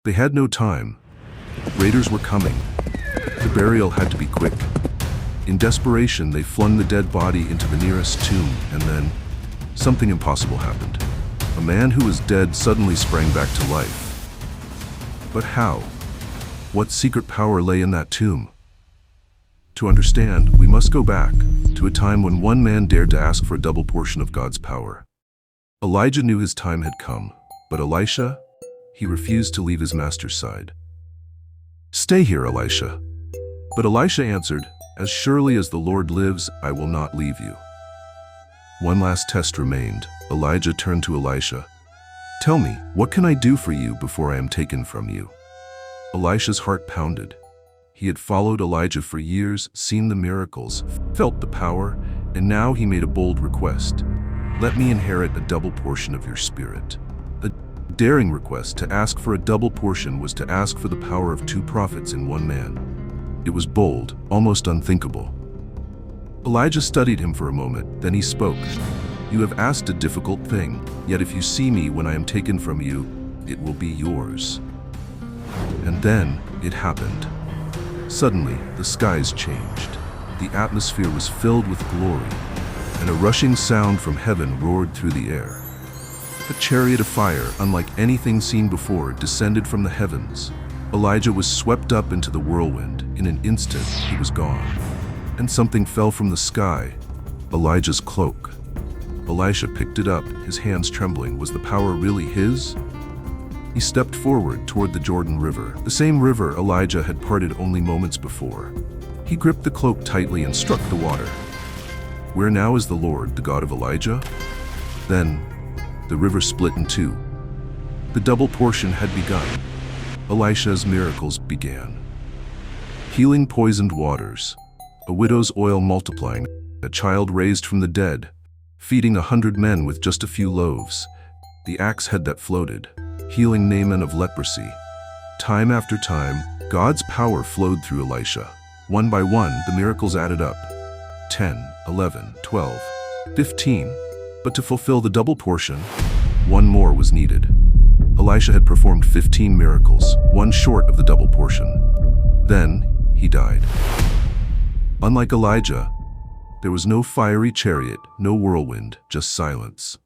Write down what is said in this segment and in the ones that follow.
They had no time. Raiders were coming. The burial had to be quick. In desperation, they flung the dead body into the nearest tomb, and then something impossible happened. A man who was dead suddenly sprang back to life. But how? What secret power lay in that tomb? To understand, we must go back to a time when one man dared to ask for a double portion of God's power. Elijah knew his time had come, but Elisha, he refused to leave his master's side. "Stay here, Elisha." But Elisha answered, "As surely as the Lord lives, I will not leave you." One last test remained. Elijah turned to Elisha. "Tell me, what can I do for you before I am taken from you?" Elisha's heart pounded. He had followed Elijah for years, seen the miracles, felt the power, and now he made a bold request. "Let me inherit a double portion of your spirit." A daring request. To ask for a double portion was to ask for the power of two prophets in one man. It was bold, almost unthinkable. Elijah studied him for a moment, then he spoke. "You have asked a difficult thing, yet if you see me when I am taken from you, it will be yours." And then it happened. Suddenly, the skies changed. The atmosphere was filled with glory, and a rushing sound from heaven roared through the air. A chariot of fire, unlike anything seen before, descended from the heavens. Elijah was swept up into the whirlwind. In an instant, he was gone. And something fell from the sky, Elijah's cloak. Elisha picked it up, his hands trembling. Was the power really his? He stepped forward toward the Jordan River, the same river Elijah had parted only moments before. He gripped the cloak tightly and struck the water. "Where now is the Lord, the God of Elijah?" Then, the river split in two. The double portion had begun. Elisha's miracles began. Healing poisoned waters, a widow's oil multiplying, a child raised from the dead, feeding 100 men with just a few loaves, the axe head that floated, healing Naaman of leprosy. Time after time, God's power flowed through Elisha. One by one, the miracles added up. 10, 11, 12, 15. But to fulfill the double portion, one more was needed. Elisha had performed 15 miracles, one short of the double portion. Then, he died. Unlike Elijah, there was no fiery chariot, no whirlwind, just silence.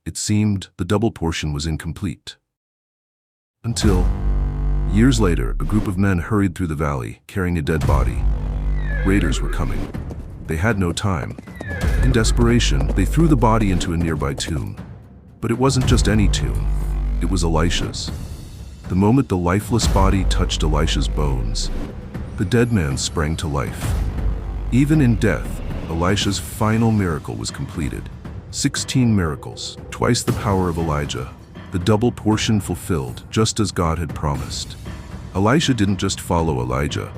It seemed the double portion was incomplete. Until, years later, a group of men hurried through the valley, carrying a dead body. Raiders were coming. They had no time. In desperation, they threw the body into a nearby tomb. But it wasn't just any tomb. It was Elisha's. The moment the lifeless body touched Elisha's bones, the dead man sprang to life. Even in death, Elisha's final miracle was completed. 16 miracles, twice the power of Elijah, the double portion fulfilled, just as God had promised. Elisha didn't just follow Elijah.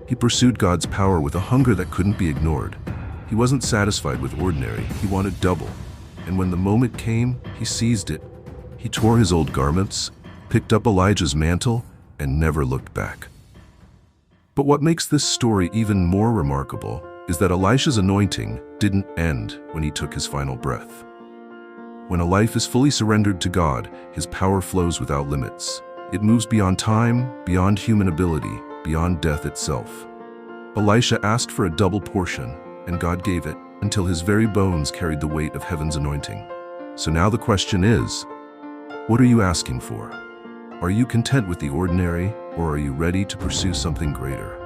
He pursued God's power with a hunger that couldn't be ignored. He wasn't satisfied with ordinary, he wanted double. And when the moment came, he seized it. He tore his old garments, picked up Elijah's mantle, and never looked back. But what makes this story even more remarkable is that Elisha's anointing didn't end when he took his final breath. When a life is fully surrendered to God, his power flows without limits. It moves beyond time, beyond human ability, beyond death itself. Elisha asked for a double portion, and God gave it, until his very bones carried the weight of heaven's anointing. So now the question is, what are you asking for? Are you content with the ordinary, or are you ready to pursue something greater?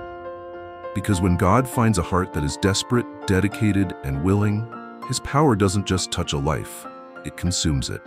Because when God finds a heart that is desperate, dedicated, and willing, his power doesn't just touch a life, it consumes it.